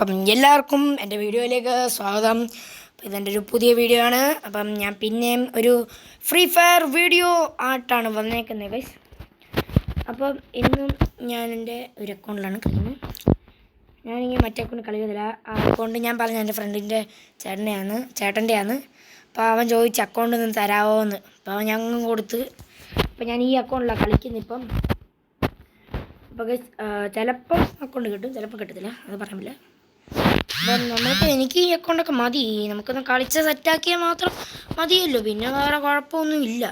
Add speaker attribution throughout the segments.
Speaker 1: അപ്പം എല്ലാവർക്കും എൻ്റെ വീഡിയോയിലേക്ക് സ്വാഗതം. അപ്പോൾ ഇതെൻ്റെ ഒരു പുതിയ വീഡിയോ ആണ്. അപ്പം ഞാൻ പിന്നെയും ഒരു ഫ്രീ ഫയർ വീഡിയോ ആയിട്ടാണ് വന്നേക്കുന്നത് ഗൈസ്. അപ്പം ഇന്നും ഞാൻ എൻ്റെ ഒരു അക്കൗണ്ടിലാണ് കളിക്കുന്നത്. ഞാനിങ്ങനെ മറ്റേ അക്കൗണ്ട് കളിക്കുന്നില്ല. ആ അക്കൗണ്ട് ഞാൻ പറഞ്ഞ എൻ്റെ ഫ്രണ്ടിൻ്റെ ചേട്ടൻ്റെയാണ്. അപ്പോൾ അവൻ ചോദിച്ച അക്കൗണ്ട് ഒന്ന് തരാമോ എന്ന്. അപ്പോൾ അവൻ ഞങ്ങൾ കൊടുത്ത്. അപ്പോൾ ഞാൻ ഈ അക്കൗണ്ടിലാണ് കളിക്കുന്നത് ഇപ്പം. അപ്പോൾ ചിലപ്പം അക്കൗണ്ട് കിട്ടും, ചിലപ്പോൾ കിട്ടത്തില്ല, അത് പറയാൻ. അപ്പം എനിക്ക് ഈ അക്കൗണ്ടൊക്കെ മതി. നമുക്കൊന്ന് കളിച്ച് സെറ്റാക്കിയാൽ മാത്രം മതിയല്ലോ, പിന്നെ വേറെ കുഴപ്പമൊന്നും ഇല്ല.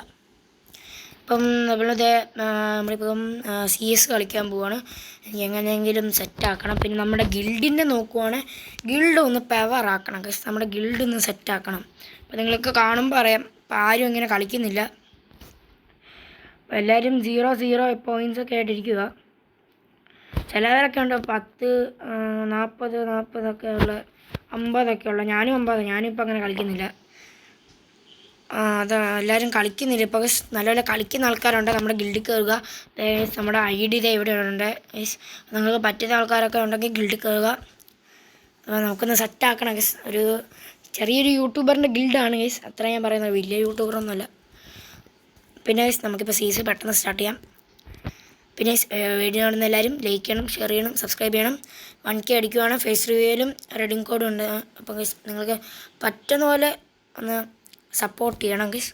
Speaker 1: ഇപ്പം നമ്മളിപ്പം CS കളിക്കാൻ പോവുകയാണ്. എനിക്ക് എങ്ങനെയെങ്കിലും സെറ്റാക്കണം. പിന്നെ നമ്മുടെ ഗിൽഡിൻ്റെ നോക്കുവാണെങ്കിൽ ഗിൽഡ് ഒന്ന് പവറാക്കണം. നമ്മുടെ ഗിൽഡ് ഒന്ന് സെറ്റാക്കണം. അപ്പം നിങ്ങൾക്ക് കാണുമ്പോൾ അറിയാം, ഇപ്പം ആരും ഇങ്ങനെ കളിക്കുന്നില്ല. അപ്പോൾ എല്ലാവരും 0 പോയിൻറ്റ്സൊക്കെ ആയിട്ടിരിക്കുക. ചിലവരൊക്കെ ഉണ്ട് 10, 40 ഒക്കെ ഉള്ള, 50 ഉള്ള. ഞാനും 50. ഇപ്പം അങ്ങനെ കളിക്കുന്നില്ല. അതാ എല്ലാവരും കളിക്കുന്നില്ല ഇപ്പോൾ. നല്ല കളിക്കുന്ന ആൾക്കാരുണ്ട്. നമ്മുടെ ഗിൽഡിൽ കയറുക. നമ്മുടെ ID ഇവിടെ ഉണ്ട്. നിങ്ങൾക്ക് പറ്റുന്ന ആൾക്കാരൊക്കെ ഉണ്ടെങ്കിൽ ഗിൽഡിൽ കയറുക. നമുക്കൊന്ന് സെറ്റാക്കണം. ഒരു ചെറിയൊരു യൂട്യൂബറിൻ്റെ ഗിൽഡാണ് ഗൈസ്. അത്ര ഞാൻ പറയുന്നത്, വലിയ യൂട്യൂബറൊന്നുമല്ല. പിന്നെ നമുക്കിപ്പോൾ CC പെട്ടെന്ന് സ്റ്റാർട്ട് ചെയ്യാം. പിന്നെ വീഡിയോ കാണുന്ന എല്ലാവരും ലൈക്ക് ചെയ്യണം, ഷെയർ ചെയ്യണം, സബ്സ്ക്രൈബ് ചെയ്യണം. 1K അടിക്കുവാണ്. ഫേസ് റിവ്യൂയിലും റെഡിങ് കോഡും ഉണ്ട്. അപ്പോൾ നിങ്ങൾക്ക് പറ്റുന്ന പോലെ ഒന്ന് സപ്പോർട്ട് ചെയ്യണം ഗൈസ്.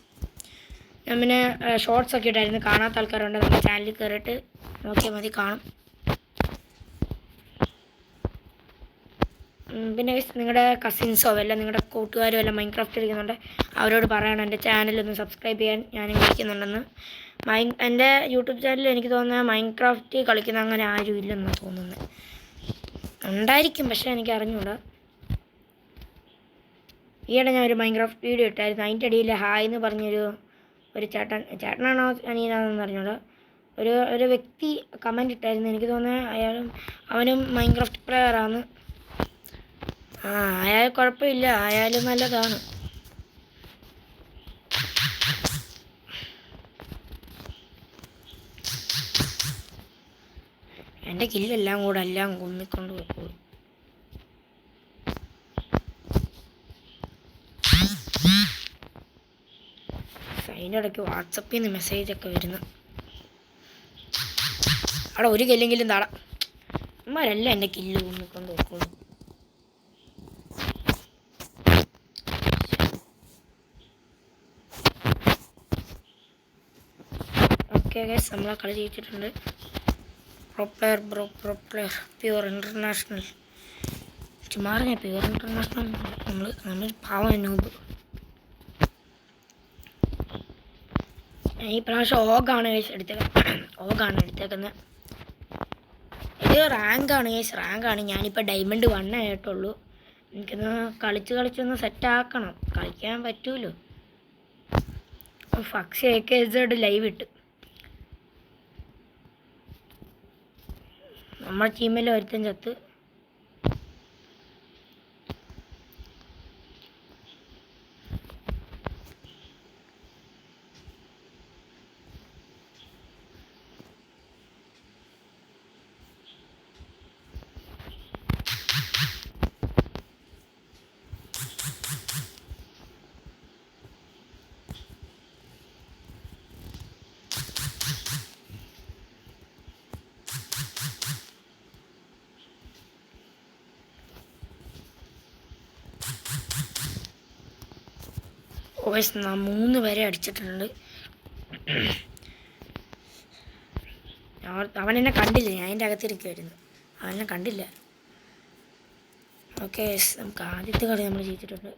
Speaker 1: ഞാൻ പിന്നെ ഷോർട്സ് ഒക്കെ ഇട്ടായിരുന്നു. കാണാത്ത ആൾക്കാരുണ്ട്, നമ്മുടെ ചാനലിൽ കയറിയിട്ട് നോക്കിയാൽ മതി, കാണും. പിന്നെ നിങ്ങളുടെ കസിൻസോ വല്ല നിങ്ങളുടെ കൂട്ടുകാരോ വല്ല മൈൻക്രാഫ്റ്റ് കളിക്കുന്നുണ്ട്, അവരോട് പറയണം എൻ്റെ ചാനലൊന്ന് സബ്സ്ക്രൈബ് ചെയ്യാൻ. ഞാനും കളിക്കുന്നുണ്ടെന്ന്. എൻ്റെ യൂട്യൂബ് ചാനലിൽ എനിക്ക് തോന്നുന്നത് മൈൻക്രാഫ്റ്റ് കളിക്കുന്ന അങ്ങനെ ആരും ഇല്ലെന്നാണ് തോന്നുന്നത്. ഉണ്ടായിരിക്കും, പക്ഷേ എനിക്ക് അറിഞ്ഞൂടാ. ഈയിടെ ഞാൻ ഒരു മൈൻക്രാഫ്റ്റ് വീഡിയോ ഇട്ടായിരുന്നു. അതിൻ്റെ ഇടയിൽ ഹായ് എന്ന് പറഞ്ഞൊരു ചേട്ടനാണോ അനിയനാണെന്ന് അറിഞ്ഞൂടാ, ഒരു വ്യക്തി കമൻറ്റ് ഇട്ടായിരുന്നു. എനിക്ക് തോന്നുന്നത് അവനും മൈൻക്രാഫ്റ്റ് പ്ലെയറാണ്. അയാൾ കുഴപ്പമില്ല, അയാളും നല്ലതാണ്. എൻ്റെ കില്ലെല്ലാം കൂടെ കൊന്നിക്കൊണ്ട് പോയിക്കോളും. അതിൻ്റെ ഇടയ്ക്ക് വാട്സപ്പിൽ നിന്ന് മെസ്സേജൊക്കെ വരുന്നു. അവിടെ ഒരു കില്ലെങ്കിലും താടാ. ഇമാരെല്ലാം എൻ്റെ കില്ല് കൊന്നിക്കൊണ്ട് പോയിക്കോളും. ഓക്കെ ഗൈസ്, നമ്മളെ കളി ജയിച്ചിട്ടുണ്ട്. Pro player pure international. ചുമ്മാറിഞ്ഞ പ്യുവർ ഇൻ്റർനാഷണൽ. നമ്മൾ പാവം നൂബ്. ഈ പ്രാവശ്യം ഓഗാണ് എടുത്തേക്കുന്നത്. ഇത് റാങ്കാണ് ഗൈസ്, റാങ്കാണ്. ഞാനിപ്പോൾ ഡയമണ്ട് 1 ആയിട്ടുള്ളൂ. എനിക്കൊന്ന് കളിച്ചൊന്ന് സെറ്റാക്കണം. കളിക്കാൻ പറ്റുമല്ലോ. ഫക്സ് AKZ ലൈവ് ഇട്ട്. നമ്മുടെ ടീമിൽ ഒരുത്തൻ ചത്ത്. ഓയസ് 3 പേരെ അടിച്ചിട്ടുണ്ട്. അവനെന്നെ കണ്ടില്ല, ഞാൻ അതിൻ്റെ അകത്തിരിക്കുമായിരുന്നു. അവനെന്നെ കണ്ടില്ല. ഓക്കെ, നമുക്ക് ആദ്യത്തെ കളി നമ്മൾ ജയിച്ചിട്ടുണ്ട്.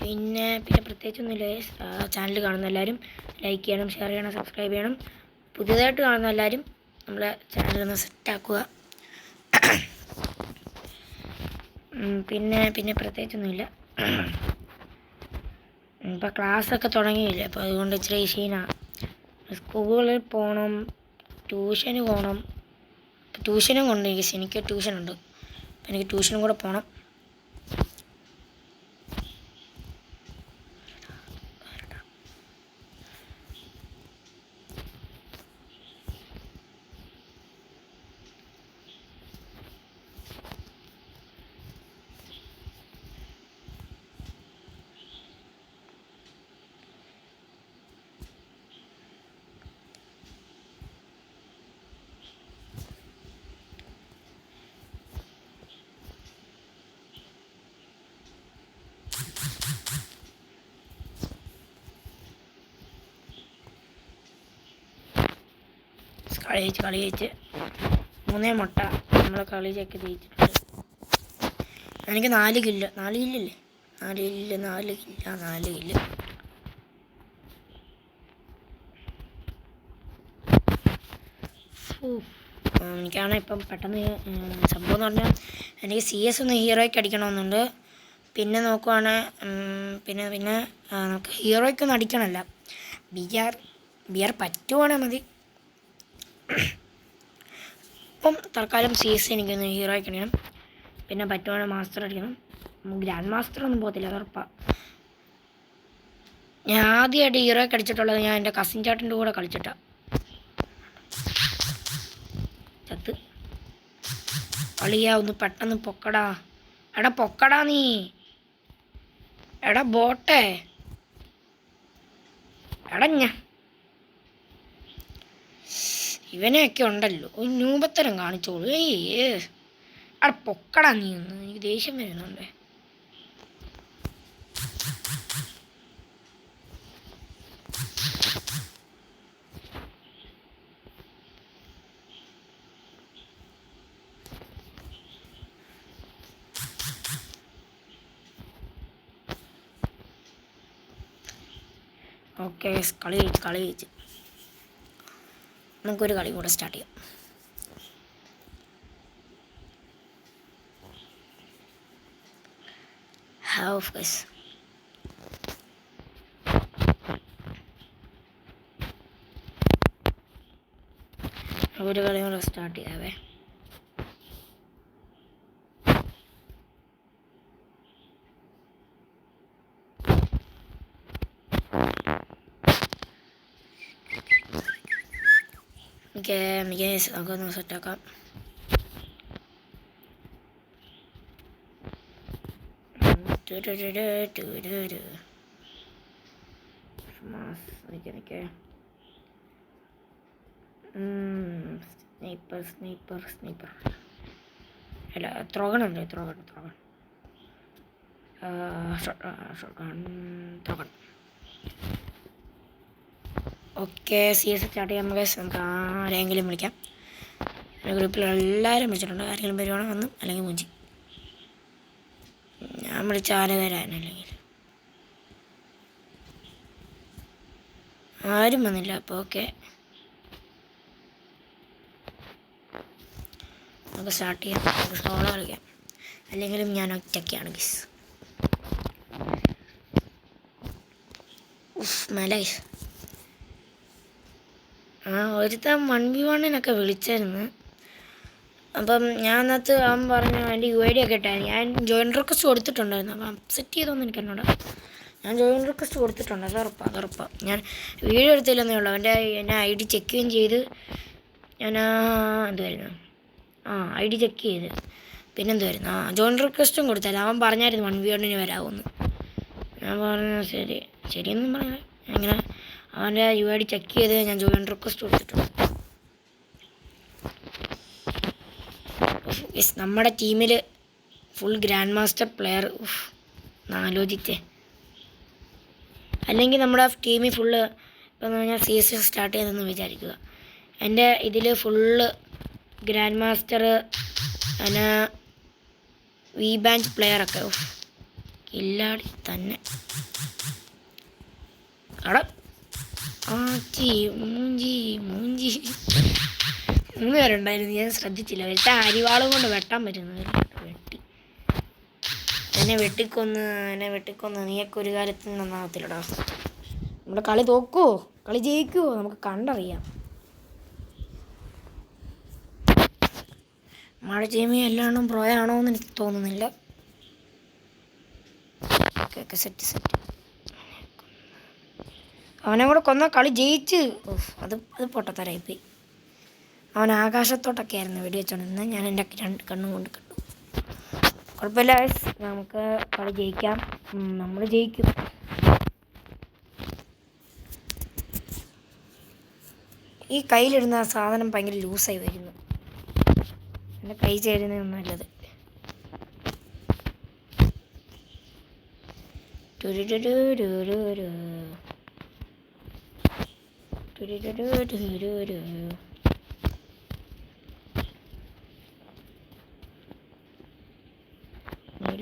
Speaker 1: പിന്നെ പ്രത്യേകിച്ചൊന്നുമില്ല. ചാനൽ കാണുന്ന എല്ലാവരും ലൈക്ക് ചെയ്യണം, ഷെയർ ചെയ്യണം, സബ്സ്ക്രൈബ് ചെയ്യണം. പുതിയതായിട്ട് കാണുന്ന എല്ലാവരും നമ്മളെ ചാനലൊന്ന് സെറ്റാക്കുക. പിന്നെ പ്രത്യേകിച്ചൊന്നുമില്ല. ഇപ്പോൾ ക്ലാസ്സൊക്കെ തുടങ്ങിയില്ലേ, അപ്പോൾ അതുകൊണ്ട് ഇച്ചിരി ക്ഷീണമാണ്. സ്കൂളിൽ പോകണം, ട്യൂഷന് പോകണം. ട്യൂഷനും കൊണ്ട് എനിക്ക് ട്യൂഷനുണ്ട്. എനിക്ക് ട്യൂഷനും കൂടെ പോകണം. കളി ജയിച്ച് 3 മുട്ട നമ്മൾ കളി ചെക്ക് ജയിച്ചിട്ടുണ്ട്. എനിക്ക് 4 കില്ല് 4 കില്ലല്ലേ 4 കില്ല്. എനിക്കാണ് ഇപ്പം പെട്ടെന്ന് സംഭവം എന്ന് പറഞ്ഞാൽ എനിക്ക് CS ഒന്ന് ഹീറോയ്ക്ക് അടിക്കണമെന്നുണ്ട്. പിന്നെ നോക്കുവാണെങ്കിൽ പിന്നെ നമുക്ക് ഹീറോയ്ക്കൊന്നും അടിക്കണമല്ല, ബിയർ പറ്റുവാണെങ്കിൽ മതി. ഇപ്പം തൽക്കാലം CS എനിക്കൊന്ന് ഹീറോയ്ക്ക് അടിക്കണം. പിന്നെ പറ്റുവാണെങ്കിൽ മാസ്റ്റർ അടിക്കണം. ഗ്രാൻഡ് മാസ്റ്റർ ഒന്നും പോകത്തില്ല, അത് ഉറപ്പാണ്. ഞാൻ ആദ്യമായിട്ട് ഹീറോയ്ക്ക് അടിച്ചിട്ടുള്ളത് ഞാൻ എൻ്റെ കസിൻ ചാട്ടിൻ്റെ കൂടെ കളിച്ചിട്ടാണ്. ചത്ത് കളിയാ, ഒന്ന് പെട്ടെന്ന് പൊക്കടാ. എടാ പൊക്കടാ നീ, എടാ ബോട്ടെ, എടാ ഇവനെയൊക്കെ ഉണ്ടല്ലോ ഒരു നൂപത്തരം കാണിച്ചോളൂ. എടാ പൊക്കടാ നീ ഒന്ന്, എനിക്ക് ദേഷ്യം വരുന്നുണ്ട്. ഓക്കെ, കളി ജയിച്ച് നമുക്കൊരു കളി കൂടെ സ്റ്റാർട്ട് ചെയ്യാം. ഒരു കളി കൂടെ സ്റ്റാർട്ട് ചെയ്യാവേ. നമുക്കൊന്ന് സെറ്റാക്കാം. സ്നൈപ്പർ അല്ല, ത്രോഗൺ. ഓക്കെ, CS സ്റ്റാർട്ട് ചെയ്യാം. നമുക്ക് ആരെങ്കിലും വിളിക്കാം. ഗ്രൂപ്പിൽ എല്ലാവരും വിളിച്ചിട്ടുണ്ട്. ആരെങ്കിലും വരുവാണെങ്കിൽ വന്നു, അല്ലെങ്കിൽ മുഞ്ചി. ഞാൻ വിളിച്ച ആരെ വരാനല്ലെങ്കിൽ ആരും വന്നില്ല. അപ്പോൾ ഓക്കെ, നമുക്ക് സ്റ്റാർട്ട് ചെയ്യാം. നമുക്ക് സോളോ കളിക്കാം, അല്ലെങ്കിലും ഞാൻ ഒറ്റയ്ക്കാണ് ഗൈസ്. മലൈസ് ഒരുത്തൻ 1v1 വിളിച്ചായിരുന്നു. അപ്പം ഞാൻ അന്നത്ത് അവൻ പറഞ്ഞു എൻ്റെ UID ഒക്കെ ഇട്ടായിരുന്നു. ഞാൻ ജോയിൻ റിക്വസ്റ്റ് കൊടുത്തിട്ടുണ്ടായിരുന്നു. അപ്പം അപ്സെറ്റ് ചെയ്തോന്ന് എനിക്കെന്നോട്. ഞാൻ ജോയിൻ റിക്വസ്റ്റ് കൊടുത്തിട്ടുണ്ട്, അത് ഉറപ്പാണ്. ഞാൻ വീഡിയോ എടുത്തില്ലെന്നേ ഉള്ളൂ. എൻ്റെ ID ചെക്ക് ചെയ്യുകയും ചെയ്ത് ഞാൻ എന്തുവായിരുന്നു ID ചെക്ക് ചെയ്ത് പിന്നെന്തുവായിരുന്നു ജോയിൻ റിക്വസ്റ്റും കൊടുത്താലും അവൻ പറഞ്ഞായിരുന്നു 1v1 വരാമെന്ന്. ഞാൻ പറഞ്ഞു ശരിയെന്നും പറഞ്ഞു. ഇങ്ങനെ അവൻ്റെ UID ചെക്ക് ചെയ്ത് ഞാൻ ജോയിൻ റിക്വസ്റ്റ് കൊടുത്തിട്ടുണ്ട്. നമ്മുടെ ടീമിൽ ഫുൾ ഗ്രാൻഡ് മാസ്റ്റർ പ്ലെയർ ആലോചിച്ചേ. അല്ലെങ്കിൽ നമ്മുടെ ടീമിൽ ഫുള്ള് ഇപ്പം ഞാൻ CS സ്റ്റാർട്ട് ചെയ്തെന്ന് വിചാരിക്കുക. എൻ്റെ ഇതിൽ ഫുള്ള് ഗ്രാൻഡ് മാസ്റ്റർ പിന്നെ V-ബാഞ്ച് പ്ലെയറൊക്കെ ഇല്ലാടി തന്നെ. അവിടെ മൂഞ്ചി 3 പേരുണ്ടായിരുന്നു, ഞാൻ ശ്രദ്ധിച്ചില്ല. വെട്ടാൻ അരിവാളും കൊണ്ട് വെട്ടാൻ പറ്റുന്നത് എന്നെ വെട്ടിക്കൊന്ന് നീയൊക്കെ ഒരു കാര്യത്തിൽ നന്നാകത്തില്ലടാ. നമ്മുടെ കളി തോക്കുവോ കളി ജയിക്കുവോ നമുക്ക് കണ്ടറിയാം. മഴ ചെയ്യുമ്പോൾ എല്ലാണോ പ്രോയാണോ എന്ന് എനിക്ക് തോന്നുന്നില്ല. ഓക്കെ, സെറ്റ് അവനെ കൂടെ കൊന്ന കളി ജയിച്ച്. അത് പൊട്ടത്തരായിപ്പോയി. അവൻ ആകാശത്തോട്ടൊക്കെ ആയിരുന്നു വെടിവെച്ചോണ്ടിരുന്നത്. ഞാൻ എൻ്റെ 2 കണ്ണും കൊണ്ട് കണ്ടു. കുഴപ്പമില്ല, നമുക്ക് കളി ജയിക്കാം. നമ്മൾ ജയിക്കും. ഈ കയ്യിലിടുന്ന സാധനം ഭയങ്കര ലൂസായി വരുന്നു. എൻ്റെ കൈ ചേരുന്നതൊന്നും നല്ലത്.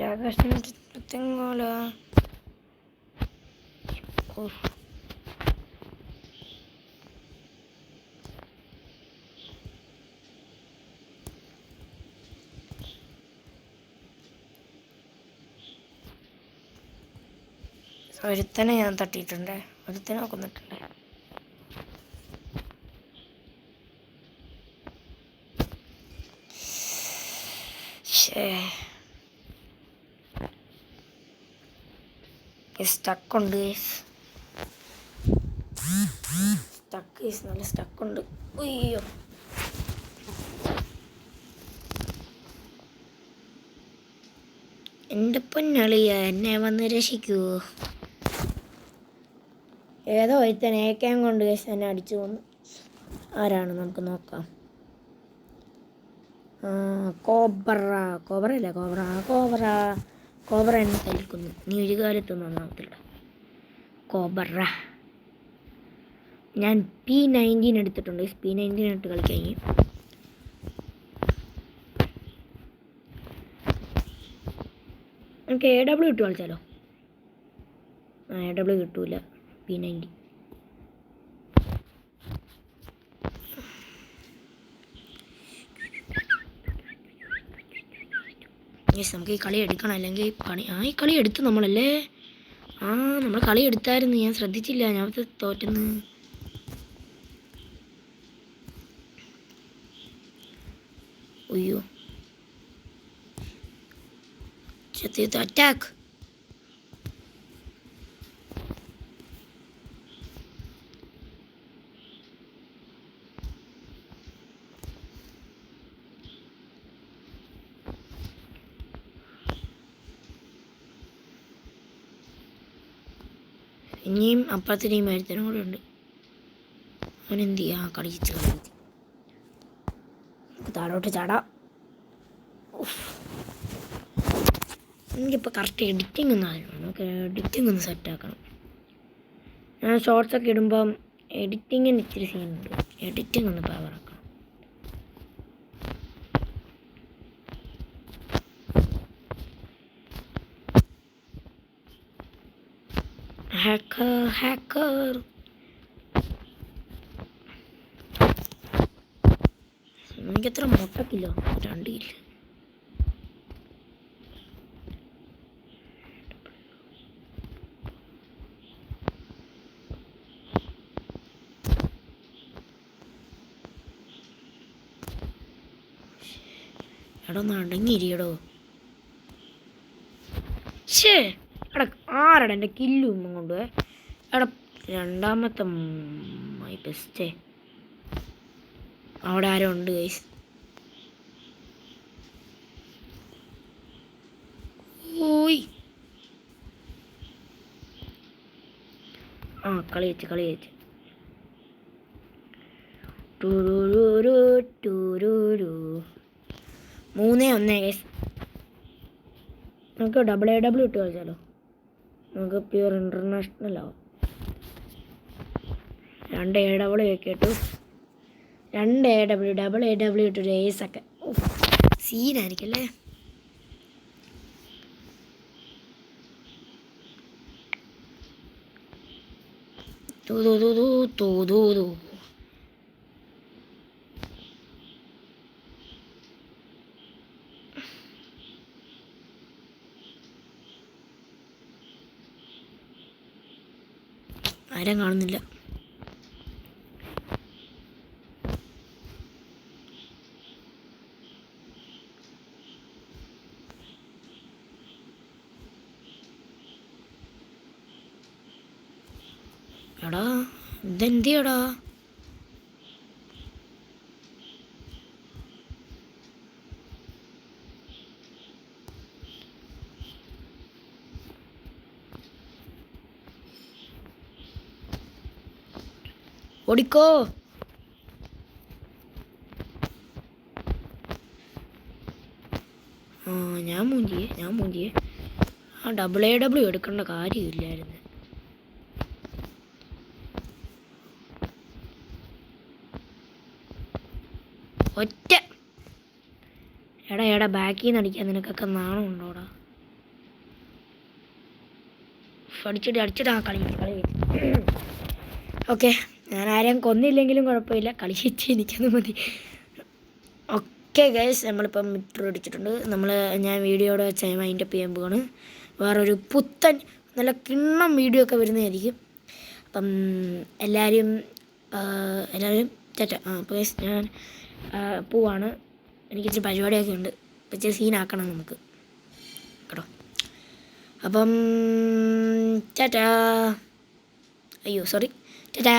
Speaker 1: ബഹിരാകാശം തെങ്ങോല. ഒരുത്തനെ ഞാൻ തട്ടിയിട്ടുണ്ട്, ഒരുത്തനെ കൊന്നിട്ടുണ്ട്. സ്റ്റക്കുണ്ട്, നല്ല സ്റ്റക്കുണ്ട്. അയ്യോ, എൻ്റെ പൊന്നളിയ, എന്നെ വന്ന് രക്ഷിക്കുവോ? ഏതോ ഒരുത്തൻ ഏക്കാൻ കൊണ്ട് എന്നെ അടിച്ചു കൊന്നു. ആരാണ് നമുക്ക് നോക്കാം. കോബ്ര എന്നെ തല്ലിക്കുന്നു. നീ ഒരു കാലത്തൊന്നും നന്നാവത്തില്ല കോബ്ര. ഞാൻ P19 എടുത്തിട്ടുണ്ട്. P19 ഇട്ട് കളിക്കാൻ. നമുക്ക് AW ഇട്ട് കളിച്ചാലോ? AW കിട്ടൂല. P90. നമുക്ക് ഈ കളി എടുക്കണം, അല്ലെങ്കിൽ ഈ കളി എടുത്തു നമ്മളല്ലേ. നമ്മൾ കളി എടുത്തായിരുന്നു, ഞാൻ ശ്രദ്ധിച്ചില്ല. ഞാൻ തോറ്റുന്നു. അയ്യോ, അറ്റാക്ക്. ഇനിയും അപ്പുറത്തെ ടീം ഒരുത്തനും കൂടെ ഉണ്ട്. അവനെന്ത് ചെയ്യാ? കളിച്ച് താഴോട്ട് ചാടാം. എനിക്കിപ്പോൾ കറക്റ്റ് എഡിറ്റിംഗ് ഒന്നും ആയിരുന്നു. നമുക്ക് എഡിറ്റിംഗ് ഒന്ന് സെറ്റാക്കണം. ഞാൻ ഷോർട്സൊക്കെ ഇടുമ്പം എഡിറ്റിങ്ങിന് ഇച്ചിരി സീനുണ്ട്. എഡിറ്റിംഗ് ഒന്ന് പവറാക്കണം. ഹാക്കർ എനിക്കെത്ര മുട്ടക്കില്ലോ? 2 കിലോ. എടോ ഒന്ന് അടങ്ങിയിരിക്കടോ. ആരടാ എൻ്റെ കില്ലും കൊണ്ട്? എടാ, രണ്ടാമത്തെ മൈ ബെസ്റ്റേ. അവിടെ ആരോ ഉണ്ട് ഗൈസ്. ഓയ്, കളി വെച്ച് 3-1 ഗൈസ്. നമുക്ക് AW ഇട്ട് കളിച്ചാലോ? നമുക്ക് പ്യൂർ ഇൻ്റർനാഷണൽ ആവും. 2 AW ഒക്കെ ഇട്ടു. 2 AW ഇട്ടു. റേസൊക്കെ സീനായിരിക്കും അല്ലേ? ആരും കാണുന്നില്ല. എടാ, ഇതെന്തിയടാ? ഓടിക്കോ. ഞാൻ മൂഞ്ചിയെ. AW എടുക്കേണ്ട കാര്യമില്ലായിരുന്നു. ഒറ്റ എടാ ബാക്കിൽ നിന്ന് അടിക്കാൻ നിനക്കൊക്കെ നാണം ഉണ്ടോടാ? അടിച്ചിട്ട് കളി ഓക്കെ. ഞാൻ ആരെയും കൊന്നില്ലെങ്കിലും കുഴപ്പമില്ല, കളി ജയിച്ച് എനിക്കത് മതി. ഓക്കെ ഗൈസ്, നമ്മളിപ്പം ഇൻട്രോ അടിച്ചിട്ടുണ്ട്. ഞാൻ വീഡിയോയുടെ വെച്ച് മൈൻഡപ്പ് ചെയ്യാൻ പോവാണ്. വേറൊരു പുത്തൻ നല്ല കിണ്ണം വീഡിയോ ഒക്കെ വരുന്നതായിരിക്കും. അപ്പം എല്ലാവരും ചേട്ടാ അപ്പോൾ ഗൈസ് ഞാൻ പോവാണ്. എനിക്കിച്ചിരി പരിപാടിയൊക്കെ ഉണ്ട്, ഇച്ചിരി സീനാക്കണം നമുക്ക് കേട്ടോ. അപ്പം ചേട്ടാ, അയ്യോ സോറി, ചേട്ടാ.